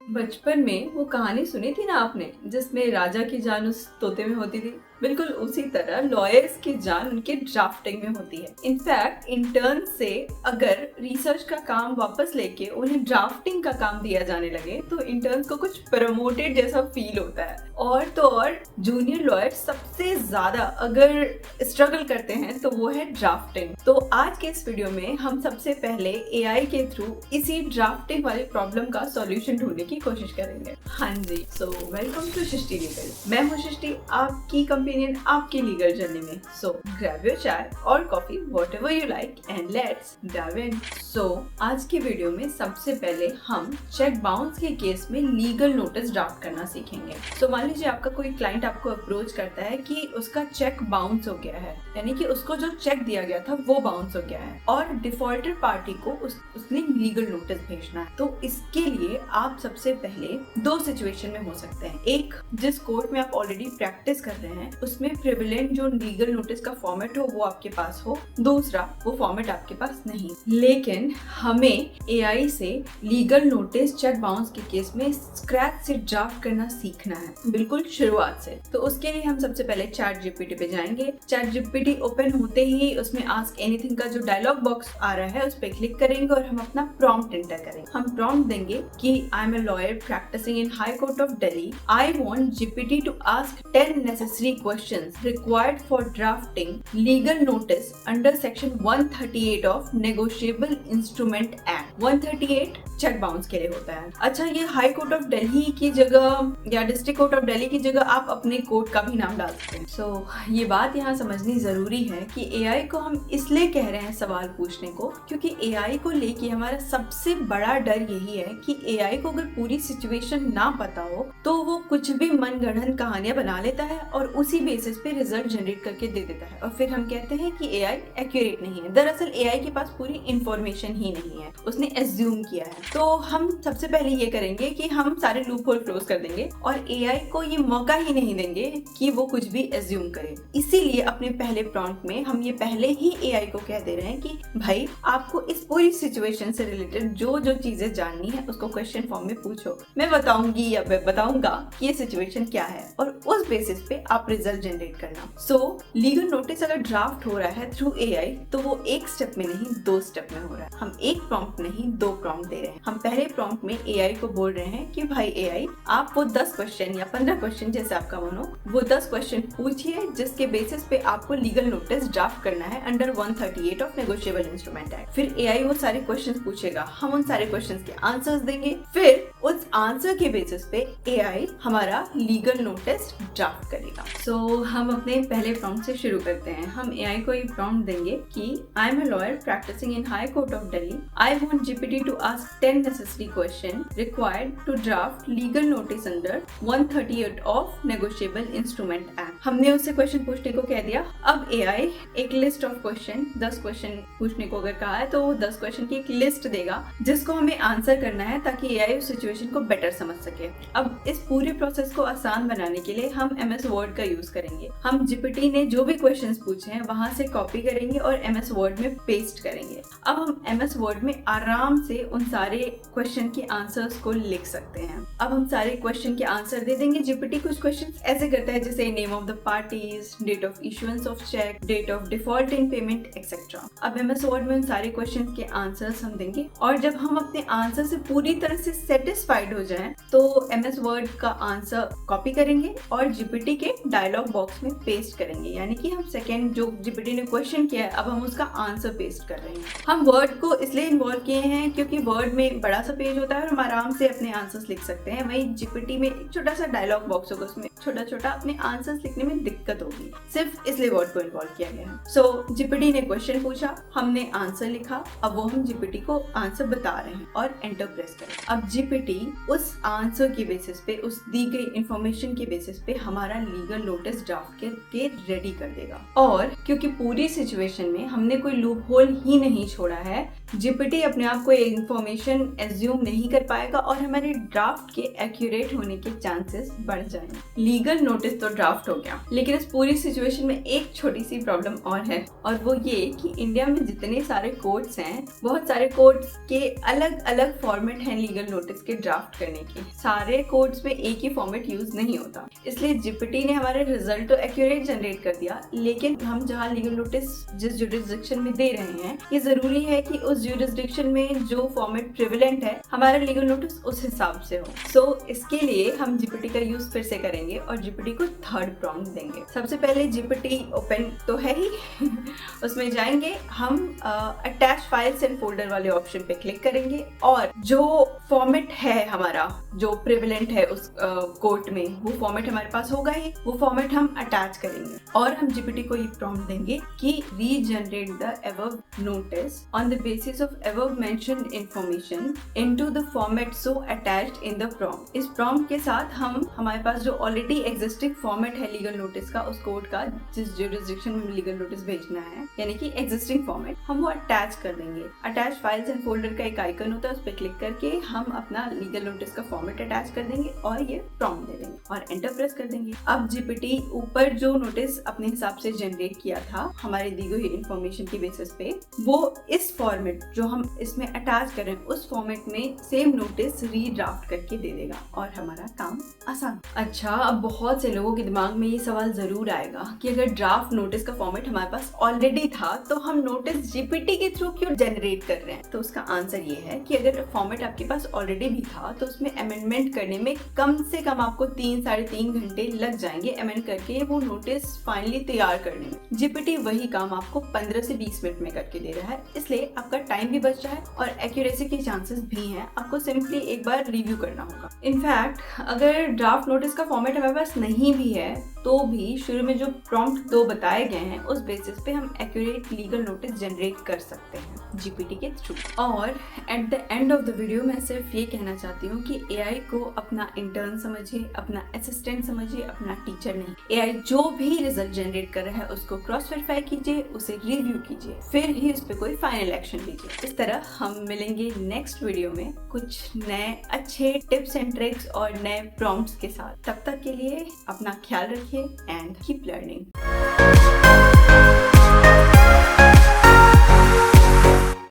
बचपन में वो कहानी सुनी थी ना आपने, जिसमें राजा की जान उस तोते में होती थी। बिल्कुल उसी तरह लॉयर्स की जान उनके ड्राफ्टिंग में होती है। इनफैक्ट इंटर्न से अगर रिसर्च का काम वापस लेके उन्हें ड्राफ्टिंग का काम दिया जाने लगे तो इंटर्न्स को कुछ प्रमोटेड जैसा फील होता है। और तो और जूनियर लॉयर सबसे ज्यादा अगर स्ट्रगल करते हैं तो वो है ड्राफ्टिंग। तो आज के इस वीडियो में हम सबसे पहले एआई के थ्रू इसी ड्राफ्टिंग वाली प्रॉब्लम का सॉल्यूशन ढूंढने की कोशिश करेंगे। हाँ जी, so welcome to Srishti legal. मैं हूँ सृष्टि, आपकी कंपेनियन आपकी लीगल जर्नी में। सो ग्रैब योर चाय और coffee, whatever you like, and let's dive in. So आज की वीडियो में सबसे पहले हम चेक बाउंस के केस में लीगल नोटिस ड्राफ्ट करना सीखेंगे। सो मान लीजिए आपका कोई क्लाइंट आपको अप्रोच करता है कि उसका चेक बाउंस हो गया है, यानी कि उसको जो चेक दिया गया था वो बाउंस हो गया है और डिफॉल्टर पार्टी को उसने लीगल नोटिस भेजना है। तो इसके लिए आप सबसे पहले दो सिचुएशन में हो सकते हैं। एक, जिस कोर्ट में आप ऑलरेडी प्रैक्टिस कर रहे हैं उसमें प्रिविलेंट जो लीगल नोटिस का फॉर्मेट हो वो आपके पास हो। दूसरा, वो फॉर्मेट आपके पास नहीं। लेकिन हमें एआई से लीगल नोटिस चेक बाउंस के केस में स्क्रैच से ड्राफ्ट करना सीखना है, बिल्कुल शुरुआत से। तो उसके लिए हम सबसे पहले चैट जीपीटी पे जाएंगे। चैट जीपीटी ओपन होते ही उसमें आस्क एनीथिंग का जो डायलॉग बॉक्स आ रहा है उस पर क्लिक करेंगे और हम अपना प्रॉम्प्ट एंटर करेंगे। हम प्रॉम्प्ट देंगे कि I am a lawyer practicing in High Court of Delhi. I want GPT to ask 10 necessary questions required for drafting legal notice under Section 138 of Negotiable Instrument Act. 138 check bounce के लिए होता है। अच्छा, ये high Court of Delhi की जगह या district court of Delhi की जगह आप अपने कोर्ट का भी नाम डाल सकते हैं। सो ये बात यहाँ समझनी जरूरी है कि एआई को हम इसलिए कह रहे हैं सवाल पूछने को क्योंकि एआई को लेके हमारा सबसे बड़ा डर यही है कि एआई को अगर पूरी सिचुएशन ना पता हो तो वो कुछ भी मनगढ़ंत कहानियां बना लेता है और उसी बेसिस पे रिजल्ट जनरेट करके दे देता है और फिर हम कहते हैं कि एआई एक्यूरेट नहीं है। दरअसल एआई के पास पूरी इंफॉर्मेशन ही नहीं है, उसने एज्यूम किया है। तो हम सबसे पहले ये करेंगे कि हम सारे लूप होल क्लोज कर देंगे और एआई को ये मौका ही नहीं देंगे कि वो कुछ भी एज्यूम करे। इसीलिए अपने पहले प्रॉम्प्ट में हम ये पहले ही एआई को कह दे रहे हैं कि भाई आपको इस पूरी सिचुएशन से रिलेटेड जो जो चीजें जाननी है उसको क्वेश्चन फॉर्म में पूछो, मैं बताऊंगी या मैं बताऊंगा कि ये सिचुएशन क्या है और उस बेसिस पे आप रिजल्ट जनरेट करना। सो लीगल नोटिस अगर ड्राफ्ट हो रहा है थ्रू एआई तो वो एक स्टेप में नहीं 2 स्टेप में हो रहा है। हम एक प्रॉम्प्ट नहीं 2 प्रॉम्प्ट दे रहे हैं। हम पहले प्रॉम्प्ट में एआई को बोल रहे हैं कि भाई एआई आप वो 10 क्वेश्चन या 15 क्वेश्चन जैसे आपका मन हो वो 10 क्वेश्चन पूछिए जिसके बेसिस पे आपको लीगल नोटिस ड्राफ्ट करना है under 138 of negotiable instrument act. फिर एआई वो सारे क्वेश्चन पूछेगा, हम उन सारे क्वेश्चन के आंसर्स देंगे, फिर उस आंसर के बेसिस पे एआई हमारा लीगल नोटिस ड्राफ्ट करेगा। सो हम अपने पहले प्रॉम्प्ट से शुरू करते हैं। हम एआई को ये प्रॉम्प्ट देंगे कि I am a lawyer practising in High Court of Delhi. I want GPT to ask 10 necessary question required to draft legal notice under 138 of Negotiable Instrument Act। हमने उससे क्वेश्चन पूछने को कह दिया। अब एआई एक लिस्ट ऑफ क्वेश्चन 10 क्वेश्चन पूछने को अगर कहा है तो वो 10 क्वेश्चन की एक लिस्ट देगा जिसको हमें आंसर करना है ताकि एआई उस सिचुएशन को बेटर समझ सके। अब इस पूरे प्रोसेस को आसान बनाने के लिए हम एमएस वर्ड का यूज करेंगे। हम जीपीटी ने जो भी क्वेश्चंस पूछे हैं वहां से कॉपी करेंगे और एमएस वर्ड में पेस्ट करेंगे। अब हम एमएस वर्ड में आराम से उन सारे क्वेश्चन के आंसर्स को लिख सकते हैं। अब हम सारे क्वेश्चन के आंसर दे देंगे। जीपीटी कुछ क्वेश्चन ऐसे करता है जैसे name of the parties, date of issuance of cheque, date of default in payment etcetera. अब एमएस वर्ड में उन सारे क्वेश्चन के आंसर्स हम देंगे और जब हम अपने आंसर से पूरी तरह से सेटिस्फाइड हो जाएं तो एमएस वर्ड का आंसर कॉपी करेंगे और जीपीटी के डायलॉग बॉक्स में पेस्ट करेंगे। यानी कि हम सेकेंड जो जीपीटी ने क्वेश्चन किया है अब हम उसका आंसर पेस्ट कर रहे हैं। हम वर्ड को इसलिए इन्वॉल्व किए हैं क्योंकि वर्ड में बड़ा सा पेज होता है और हम आराम से अपने आंसर्स लिख सकते हैं। वहीं जीपीटी में एक छोटा सा डायलॉग बॉक्स होगा, उसमें छोटा छोटा अपने आंसर्स लिखने में दिक्कत होगी, सिर्फ इसलिए वर्ड को इन्वॉल्व किया गया है। सो जीपीटी ने क्वेश्चन पूछा, हमने आंसर लिखा, अब वो हम जीपीटी को आंसर बता रहे हैं और एंटर प्रेस करें। अब जीपीटी उस आंसर के बेसिस पे, उस दी गई इंफॉर्मेशन के बेसिस पे हमारा लीगल नोटिस ड्राफ्ट के रेडी कर देगा। और क्योंकि पूरी सिचुएशन में हमने कोई लूप होल ही नहीं छोड़ा है, जीपीटी अपने आप को इंफॉर्मेशन एज्यूम नहीं कर पाएगा और हमारे ड्राफ्ट के एक्यूरेट होने के चांसेस बढ़ जाएंगे। लीगल नोटिस तो ड्राफ्ट हो गया, लेकिन इस पूरी सिचुएशन में एक छोटी सी प्रॉब्लम और है, और वो ये कि इंडिया में जितने सारे कोर्ट्स हैं, बहुत सारे कोर्ट्स के अलग अलग फॉर्मेट हैं लीगल नोटिस के ड्राफ्ट करने के। सारे कोर्ट्स में एक ही फॉर्मेट यूज नहीं होता, इसलिए जीपीटी ने हमारे रिजल्ट तो एक्यूरेट जनरेट कर दिया, लेकिन हम जहाँ लीगल नोटिस जिस जुरिस्डिक्शन में दे रहे हैं, ये जरूरी है कि उस जुरिस्डिक्शन में जो फॉर्मेट प्रिविलेंट है, हमारा लीगल नोटिस उस हिसाब से हो। सो इसके लिए हम जीपीटी का यूज फिर से करेंगे और जीपीटी को थर्ड प्रॉम्प्ट देंगे। सबसे पहले जीपीटी ओपन तो है ही उसमें जाएंगे, हम अटैच फाइल्स एंड फोल्डर वाले ऑप्शन पे क्लिक करेंगे और जो फॉर्मेट है हमारा, जो प्रिविलेंट है उस कोर्ट में, वो फॉर्मेट हमारे पास होगा ही, वो फॉर्मेट हम अटैच करेंगे और हम जीपीटी को ये प्रॉम्प्ट देंगे कि regenerate the above notice on the basis of above mentioned information into the format so attached in the prompt. इस प्रॉम्प्ट के साथ हम हमारे पास जो ऑलरेडी एग्जिस्टिंग फॉर्मेट है लीगल नोटिस का, उस कोर्ट का जिस जुरिस्डिक्शन में लीगल नोटिस भेजना है, यानी कि एग्जिस्टिंग फॉर्मेट, हम वो अटैच कर देंगे। अटैच फाइल्स एंड फोल्डर का एक आइकन होता है, उस पर क्लिक करके हम अपना लीगल नोटिस का फॉर्मेट अटैच कर देंगे और ये प्रॉम्प्ट दे देंगे और एंटर प्रेस कर देंगे। अब जीपीटी ऊपर जो नोटिस अपने हिसाब से जनरेट किया था हमारी दी गई इन्फॉर्मेशन की बेसिस पे, वो इस फॉर्मेट जो हम इसमें अटैच कर रहे हैं, उस फॉर्मेट में सेम नोटिस रीड्राफ्ट करके दे देगा और हमारा काम आसान। अच्छा, अब बहुत से लोगों के दिमाग में ये सवाल जरूर आएगा कि अगर ड्राफ्ट नोटिस का फॉर्मेट हमारे पास ऑलरेडी था तो हम नोटिस जीपीटी के थ्रू क्यों जनरेट कर रहे हैं? तो उसका आंसर ये है कि अगर फॉर्मेट आपके पास ऑलरेडी भी था तो उसमें अमेंडमेंट करने में कम से कम आपको 3-3.5 घंटे लग जाएंगे अमेंड करके वो नोटिस फाइनली तैयार करने में। जीपीटी वही काम आपको 15 से 20 मिनट में करके दे रहा है, इसलिए आपका टाइम भी बच रहा है और एक्यूरेसी के चांसेस भी हैं। आपको सिंपली एक बार रिव्यू करना होगा। इनफैक्ट अगर ड्राफ्ट नोटिस का फॉर्मेट हमारे पास नहीं भी है तो भी शुरू में जो प्रॉम्प्ट 2 बताए गए हैं उस बेसिस पे हम एक्यूरेट लीगल नोटिस जनरेट कर सकते हैं जीपीटी के थ्रू। और at the end of the video मैं सिर्फ ये कहना चाहती हूँ कि एआई को अपना इंटर्न समझिए, अपना असिस्टेंट समझिए, अपना टीचर नहीं। एआई जो भी रिजल्ट जनरेट कर रहा है उसको क्रॉस वेरीफाई कीजिए, उसे रिव्यू कीजिए, फिर ही उस पर कोई फाइनल एक्शन लीजिए। इस तरह हम मिलेंगे नेक्स्ट वीडियो में कुछ नए अच्छे टिप्स एंड ट्रिक्स और नए प्रॉम्प्ट्स के साथ। तब तक के लिए अपना ख्याल रखिए and keep learning.